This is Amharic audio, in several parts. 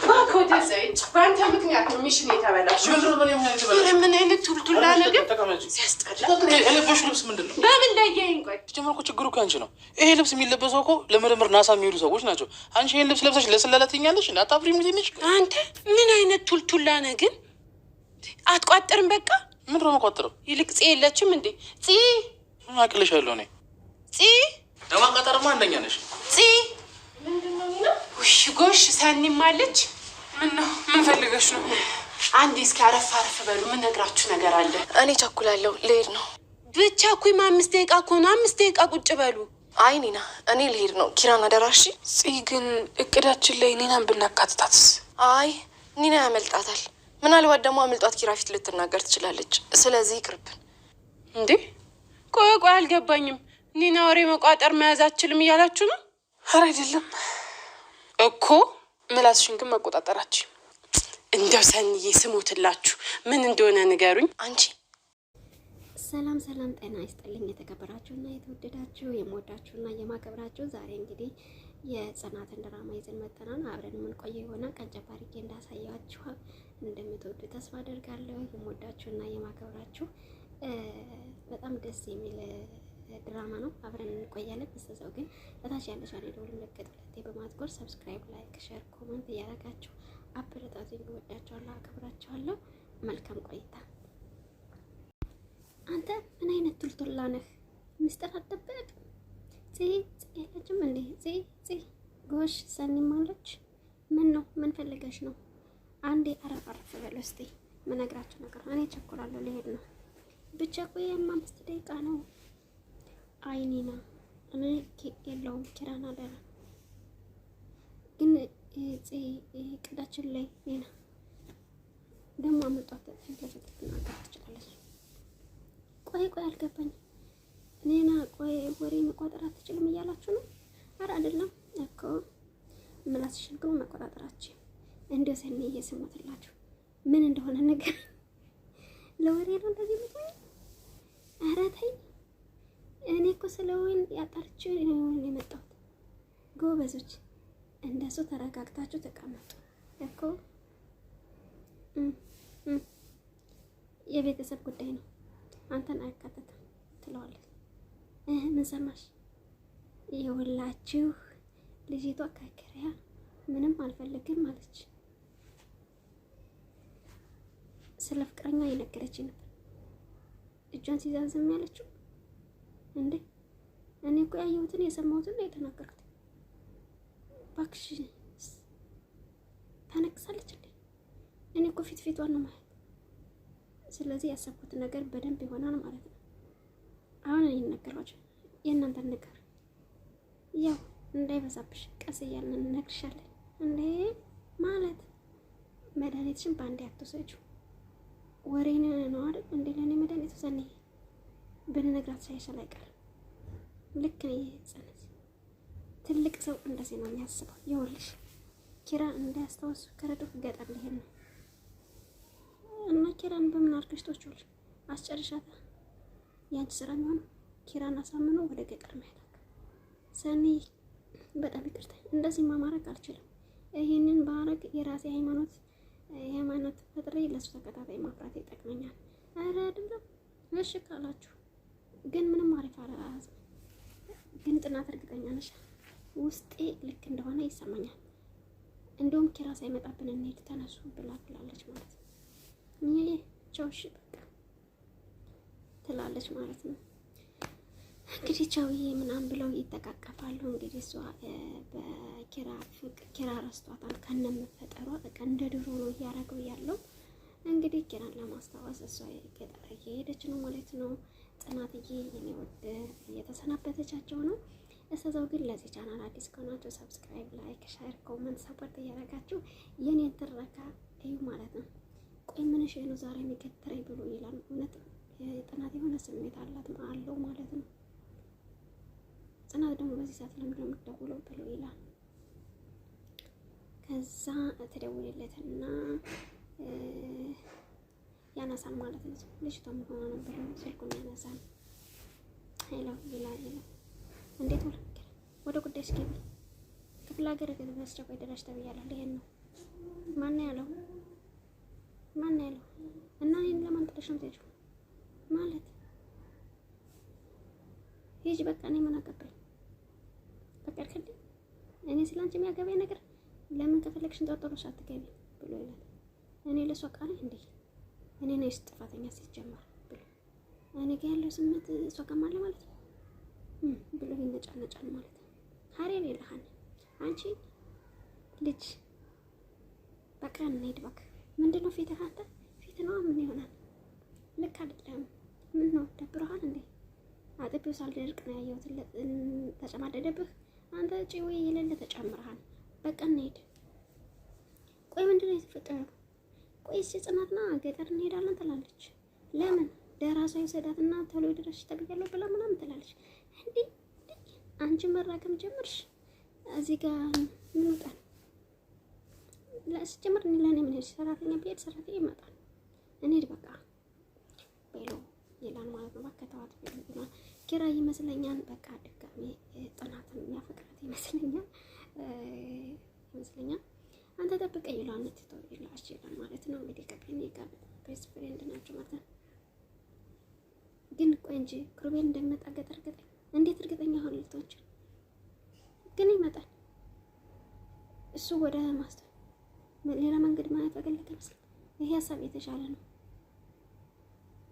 باكو دزايج فانت ምክንያት ነው ሚሽን የተበላሽው ምን አይነት ቱልቱላ ነገር ሲያስጠላ ይሄ ቦሽ ልብስ ምንድነው በምን እንዳየኝ ቆይ ጀመርኩ ችግሩ ካንቺ ነው ይሄ ልብስ የሚለበሰው እኮ ለምርምር ናሳ የሚሄዱ ሰዎች ናቸው አንቺ ይሄን ልብስ ለብሰሽ ለስለላትኛለሽ እንዳታፍሪም ትንሽ አንተ ምን አይነት ቱልቱላ ነገር አትቋጥርም በቃ ምን ነው መቋጥረው ይልቅ ጽ የለችም እንዴ ጽ አቅልሻለሁ እኔ ጽ ለማቃጠርማ አንደኛ ነሽ ጽ ምንድነው ነው ውሽ ጎሽ ሰኒም አለች ምን ፈልገሽ ነው አንዴ እስኪ አረፍ በሉ ምን ነግራችሁ ነገር አለ እኔ ቸኩላለሁ ልሄድ ነው ብቻ እኮ 5 ደቂቃ እኮ ነው 5 ደቂቃ ቁጭ በሉ አይ ኒና እኔ ልሄድ ነው ኪራን አደራሽ ጽ ግን እቅዳችን ላይ ኒናን ብናካትታትስ አይ ኒና ያመልጣታል ምናልባት ደግሞ አመልጧት ኪራ ፊት ልትናገር ትችላለች ስለዚህ ይቅርብን እንዴ ቆይ አልገባኝም ኒና ወሬ መቋጠር መያዝ አትችልም እያላችሁ ነው ኧረ አይደለም እኮ ምላስሽን ግን መቆጣጠራችሁ እንደው ሰንዬ ስሞትላችሁ ምን እንደሆነ ንገሩኝ አንቺ ሰላም ጤና ይስጥልኝ የተከበራችሁና የተወደዳችሁ የምወዳችሁና የማከብራችሁ ዛሬ እንግዲህ የጽናትን ድራማ ይዘን መጥተናል አብረን ምን ቆየ ሆነ ቀንጨባሪኬ እንዳሳያችሁ እንደምትወዱ ተስፋ አደርጋለሁ የምወዳችሁና የማከብራችሁ በጣም ደስ የሚል ድራማ ነው አብረን እንቆያለን በሰው ግን ለታች ያለሽ አሬዶል ምልክት ለቴ በማጥቆር ሰብስክራይብ ላይክ ሼር ኮሜንት ያደርጋችሁ አበረታቱኝ ወዳችኋለሁ አከብራችኋለሁ መልካም ቆይታ አንተ ምን አይነት ቱልቱላ ነህ ሚስጥር አትደብቅ ጽ እንዴ ጽ ጎሽ ሰኒ ማለች ምን ነው ምን ፈልገሽ ነው አንዴ አረፍ በሉ እስቲ ምን ነግራችሁ ነገር እኔ ቸኮላለሁ ልሄድ ነው ብቻ ቆይ 5 ደቂቃ ነው አይኒና እኔ የለውም ኪራና አደራ ግን ቅዳችን ላይ ኒና ደግሞ አመጣት ፊት ለፊት ትናገር ትችላለች ቆይ አልገባኝ ኒና ቆይ ወሬ መቆጣጠር አትችልም እያላችሁ ነው አረ አይደለም እኮ ምላስሽን ግን መቆጣጠራችሁ እንደ ሰኒ እየሰማትላችሁ ምን እንደሆነ ነገር ለወሬ ነው እንደዚህ ምታይ አረ ተይ እኔ እኮ ስለወይን ያጣርችሁ ነው የመጣሁት ጎበዞች እንደሱ ተረጋግታችሁ ተቀመጡ እኮ የቤተሰብ ጉዳይ ነው አንተን አያካትትም ትለዋለች ምን ሰማሽ ይኸውላችሁ ልጅቷ ከኪራ ምንም አልፈልግም ማለች ስለ ፍቅረኛ የነገረችኝ ነበር እጇን ሲዛዝም ያለችው እንዴ እኔ እኮ ያየሁትን የሰማሁትን የተናገርኩት ባክሽ ታነቅሳለች እንዴ እኔ እኮ ፊቷን ነው ማለት ስለዚህ ያሰብኩት ነገር በደንብ ይሆናል ማለት ነው አሁን ይነገራችሁ የእናንተ ነገር ያው እንዳይበዛብሽ ቀስ እያልን እንነግርሻለን እንዴ ማለት መድኃኒትሽን በአንዴ አትወሰጂው ወሬን ነው አይደል እንዴ ለኔ መድኃኒት ወሰኔ በነገራት ሳይሻል አይቀርም ልክ ነው ጽናት ትልቅ ሰው እንደዚህ ነው የሚያስበው ይኸውልሽ ኪራ እንዳያስታውስ ከረዱፍ ገጠር ሊሄድ ነው እና ኪራን በምን አድርገሽ ተወችውል አስጨርሻታ ያንቺ ስራ የሚሆነው ኪራን አሳምኖ ወደ ገጠር መሄድ ሰኒ በጣም ይቅርታ እንደዚህ ማማረግ አልችልም ይሄንን ባረግ የራሴ ሃይማኖት ፈጥሬ ለሱ ተከታታይ ማፍራት ይጠቅመኛል አረ አይደለም እሺ ካላችሁ ግን ምንም አሪፍ አላዝ ግን ጥናት እርግጠኛ ነሽ ውስጤ ልክ እንደሆነ ይሰማኛል እንደውም ኪራ ሳይመጣብን እንሄድ ተነሱ ብላለች ማለት ነው ቻውሽ በቃ ትላለች ማለት ነው እንግዲህ ቻውዬ ምናምን ብለው ይተቃቀፋሉ እንግዲህ እሷ በኪራ ፍቅር ኪራ ረስቷታል ከነመፈጠሯ በቃ እንደ ድሮ ነው እያደረገው ያለው እንግዲህ ኪራን ለማስታወስ እሷ ገጠር እየሄደች ነው ማለት ነው ጽናትዬ የኔ ወደ እየተሰናበተቻቸው ነው እስከዛው ግን ለዚህ ቻናል አዲስ ከሆናችሁ ሰብስክራይብ ላይክ ሼር ኮሜንት ሰፖርት እያደረጋችሁ የኔን ትረካ እዩ ማለት ነው ቆይ ምን እሺ ነው ዛሬ የሚከተረኝ ብሎ ይላል እውነት ጽናት የሆነ ስሜት አላት አለው ማለት ነው ጽናት ደግሞ በዚህ ሰዓት ለምን እንደምትደውለው ብሎ ይላል ከዛ ተደውለለትና ያነሳል ማለት ነው ልጅቷ ምን ሆና ነበር ስልኩን ያነሳል ሄሎ ይላል እንዴት ወደ ጉዳይሽ ገቢ ክፍለ ሀገር ገበያስቸኳይ ደራሽ ተብያለሁ ይሄን ነው ማን ያለው? እና እኔን ለማን ጥለሽ ነው የምትሄጂው? ማለት ሂጂ በቃ። እኔ ምን አገባኝ? ፈቀድክልኝ? እኔ ስላንቺ የሚያገባኝ ነገር ለምን ከፈለግሽ እንጠርጥሮሽ አትገቢ ብሎ ይላል። እኔ ለሷ ቃል እንዴ እኔ ነኝ ጥፋተኛ ሲጀመር ብሎ እኔ ጋር ያለው ስሜት እሷ ጋር ማለት ነው ብሎ ይነጫነጫል ማለት ነው። ሀሬር የለሃን አንቺ ልጅ በቃ እንሂድ በቃ። ምንድነው ፊትህ? አንተ ፊት ነው ምን ይሆናል? ልክ አይደለም። ምን ነው ደብረሃል እንዴ? አጥቢው ሳልደርቅ ነው ያየሁት። ተጨማደደብህ አንተ ጭዌ የሌለ ተጨምረሃል። በቃ እንሂድ። ቆይ ምንድነው የተፈጠረው? ቆይ እሺ ጽናትና ገጠር እንሄዳለን ትላለች። ለምን ደራሷ ይሰዳትና ቶሎ ድረሽ ተብያለሁ ብላ ምናምን ትላለች። እንዴ አንቺ መራከም ጀምርሽ እዚህ ጋር ምን ወጣል? ለስጀምር ለኔ ምን ሄድ ሰራተኛ ቢሄድ ሰራተኛ ይመጣል። እንሂድ በቃ ቤሎ ይላል ማለት ነው። ባከታዋት ቤሎ ኪራ ይመስለኛል። በቃ ድጋሜ ጥናትን የሚያፈቅራት ይመስለኛል። አንተ ጠብቀኝ ይላል ነጥቶ ይላል ማለት ነው። እንግዲህ ከቤኔ ጋር ቤስት ፍሬንድ ናቸው ማለት ነው። ግን ቆይ እንጂ ክሩቤል እንደሚመጣ እርግጠኛ እንዴት እርግጠኛ ሆነ? ልቶች ግን ይመጣል። እሱ ወደ ማስተር ሌላ መንገድ ማየት ፈለገ መስል ይሄ ሀሳብ የተሻለ ነው።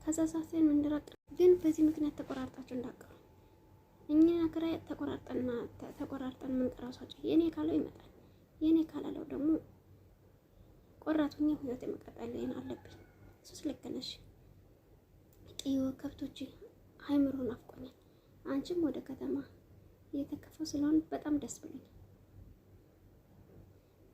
ከዛ ሳሰን እንድራቅ ግን በዚህ ምክንያት ተቆራርጣችሁ እንዳቀሩ እኛ አከራ ተቆራርጠን ምን ቀራሷቸው የኔ ካለው ይመጣል። የኔ ካላለው ደግሞ ቆራጡኛ ህይወት የመቀጠል አለብኝ። እሱስ ልክ ነሽ። ቅዮ ከብቶች አይምሮ ናፍቆኛል። አንቺም ወደ ከተማ እየተከፈው ስለሆነ በጣም ደስ ብሎኛል።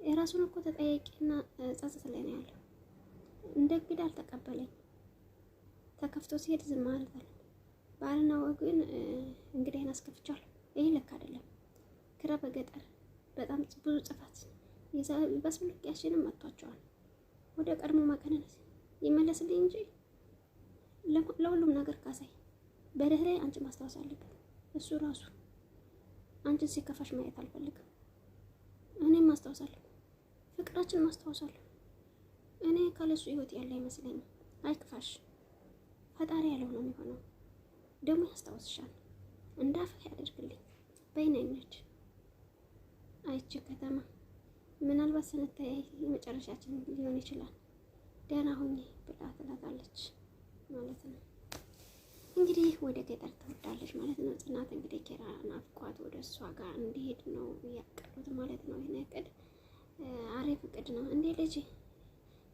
የራሱን እኮ ተጠያቂና ጸጸት ላይ ነው ያለው። እንደ ግድ አልተቀበለኝ ተከፍቶ ሲሄድ ዝም ማለት አለ። ባልና ወግን እንግዲህ አስከፍቻለሁ። ይሄ ልክ አይደለም። ክራ በገጠር በጣም ብዙ ጥፋት በስልክ ያሽንም መጥቷቸዋል። ወደ ቀድሞ መቀነስ ይመለስልኝ እንጂ ለሁሉም ነገር ካሳይ በደህ ላይ አንቺ ማስታወስ አለብን። እሱ ራሱ አንቺን ሲከፋሽ ማየት አልፈልግም። እኔም ማስታወሳለሁ፣ ፍቅራችን ማስታወሳለሁ። እኔ ካለሱ ህይወት ያለ አይመስለኝም። አይክፋሽ፣ ፈጣሪ ያለው ነው የሚሆነው። ደግሞ ያስታውስሻል፣ እንዳፍህ ያደርግልኝ። በይነኞች አይቼ ከተማ ምናልባት ስንተያይ የመጨረሻችን ሊሆን ይችላል። ደህና ሁኚ ብላ ትላታለች ማለት ነው። እንግዲህ ወደ ገጠር ትወርዳለች ማለት ነው። ጽናት እንግዲህ ኪራ ናፍቋት ወደ እሷ ጋር እንዲሄድ ነው ያቀዱት ማለት ነው። ይሄን እቅድ አሪፍ እቅድ ነው። እንዴ ልጅ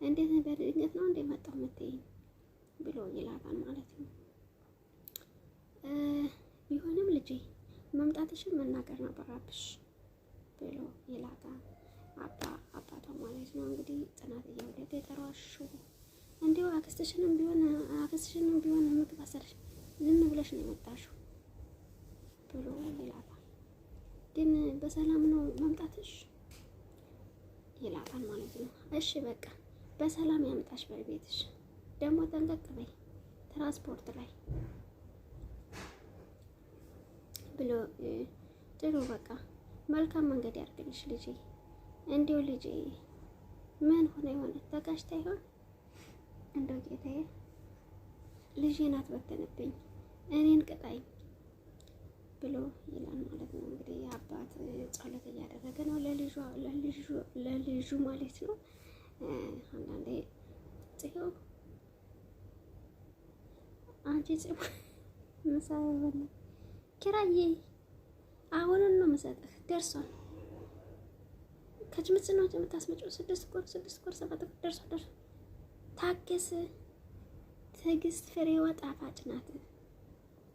እንዴት በድንገት ነው እንዴ መጣው የምትይኝ ብሎ ይላታል ማለት ነው። ቢሆንም ልጄ መምጣትሽን መናገር ነበረብሽ ብሎ ይላታል አባቷ ማለት ነው። እንግዲህ ጽናት ወደ ገጠሯ እንዲሁ አክስትሽንም ቢሆን ምግብ አሰርሽ ዝም ብለሽ ነው የመጣሽው ብሎ ይላታል። ግን በሰላም ነው መምጣትሽ ይላታል ማለት ነው። እሺ በቃ በሰላም ያምጣሽ በቤትሽ፣ ደግሞ ጠንቀቅ በይ ትራንስፖርት ላይ ብሎ ጥሩ በቃ መልካም መንገድ ያርግልሽ ልጄ። እንዲሁ ልጄ ምን ሆነ ይሆን ተጋጭታ ይሆን? እንደው ጌታዬ ልጄን አትበተንብኝ፣ እኔን ቅጣኝ ብሎ ይላል ማለት ነው። እንግዲህ አባት ጸሎት እያደረገ ነው ለልጁ ማለት ነው። አንዳንዴ ጽዮ አንቺ ጽዮ መሳበነ ኪራዬ አሁንን ነው መሰጠህ ደርሷል። ከጅምጽ ነው የምታስመጪው 6 ወር 7 ወር ደርሷል። ታገስ፣ ትዕግስት ፍሬዋ ጣፋጭ ናት።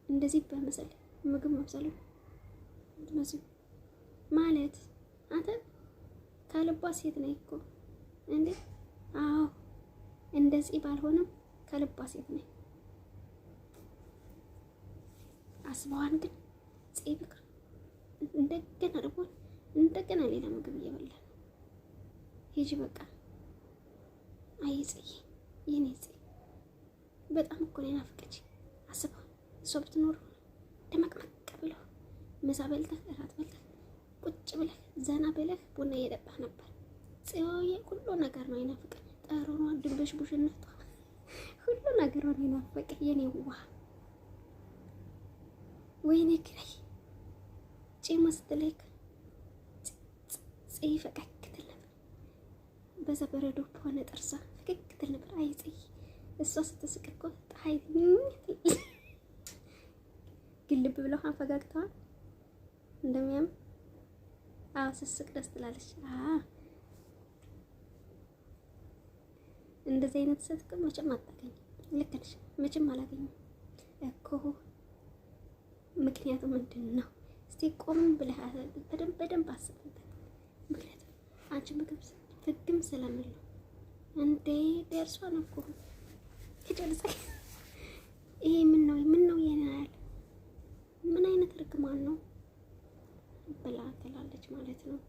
እንደዚህ በመሰል ምግብ መብሰሉ ማለት አንተ ከልቧ ሴት ነኝ እኮ እንዴ? አዎ እንደዚህ ባልሆነም ከልቧ ሴት ነኝ። አስበዋን ግን ጽይብክ እንደገና ደግሞ እንደገና ሌላ ምግብ እየበላ ሂጂ በቃ። አይ ጽይ የኔ ጽይ በጣም እኮ ነው ናፍቀች። አስበው እሷ ብትኖር ደመቅመቅ ብለው ምሳ በልተህ እራት በልተህ ቁጭ ብለህ ዘና ብለህ ቡና እየጠጣህ ነበር። ጽዮዬ ሁሉ ነገር ነው ይናፍቀኝ። ጠሮኗ፣ ድንብሽቡሽነቷ፣ ሁሉ ነገር ነው ይናፍቀኝ። የኔ ውሃ ወይኔ ግሬ ጪማ ስትለክ ጽይ ፈቀቅ ትል ነበር። በዛ በረዶ በሆነ ጥርሷ ፈቀቅ ትል ነበር። አይ ጽይ እሷ ስትስቅ እኮ ፀሐይ ግልብ ብለው ፈገግታዋን እንደሚያም ስስቅ ደስ ትላለች። እንደዚህ አይነት ሴት እኮ መቼም አታገኝም። ልክ ነሽ፣ መቼም አላገኝም እኮ። ምክንያቱም ምንድን ነው? እስቲ ቆም ብለህ በደንብ አስብበት። ምክንያቱም አንቺ ምግብ ፍግም ስለምል ነው እንዴ ደርሷን እኮ ከጨርሳ ይሄ ምን ነው የናል ምን አይነት ርግማን ነው ብላ ትላለች ማለት ነው።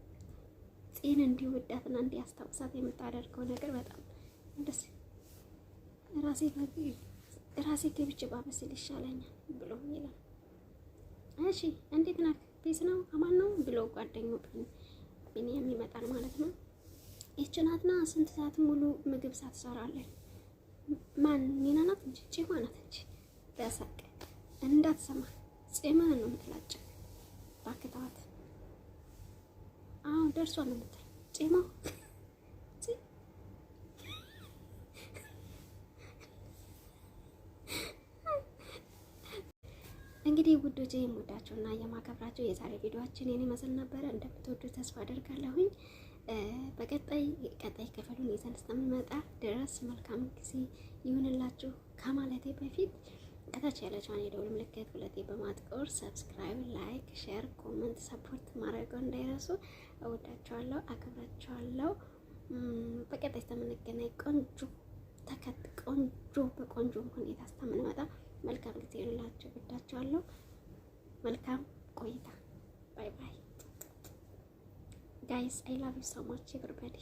ጤን እንዲወዳትና እንዲያስታውሳት የምታደርገው ነገር በጣም ደስ ራሴ ገብቼ ባበስል ይሻለኛል ብሎ ይላል። እሺ እንዴት ነህ? ፒስ ነው አማን ነው ብሎ ጓደኛው ቢኒያም ይመጣል ማለት ነው። ይህች ናትና ስንት ሰዓት ሙሉ ምግብ ሳትሰራለን? ማን ኒና ናት እንጂ ጭማ ናት እንጂ በሳቅ እንዳትሰማ ጭማን ነው የምትላጨው። ባክታት ደርሷል ነው የምትል ጭማው እንግዲህ ውዶቼ የምወዳችሁና የማከብራችሁ የዛሬ ቪዲዮአችን የኔ መስል ነበረ። እንደምትወዱ ተስፋ አደርጋለሁኝ። ቀጣይ ክፍሉን ይዘን እስከምንመጣ ድረስ መልካም ጊዜ ይሁንላችሁ ከማለቴ በፊት ከታች ያለችውን የደወል ምልክት ሁለቴ በማጥቆር ሰብስክራይብ፣ ላይክ፣ ሼር፣ ኮሜንት ሰፖርት ማድረገው እንዳይረሱ። እወዳችኋለሁ፣ አከብራችኋለሁ። በቀጣይ እስከምንገናኝ በቆንጆ ሁኔታ እስከምንመጣ መልካም ጊዜ ይሁንላችሁ። እወዳችኋለሁ። መልካም ቆይታ። ባይ ባይ ጋይስ። አይ ላቭ ዩ ሶ ማች ኤቨሪባዲ።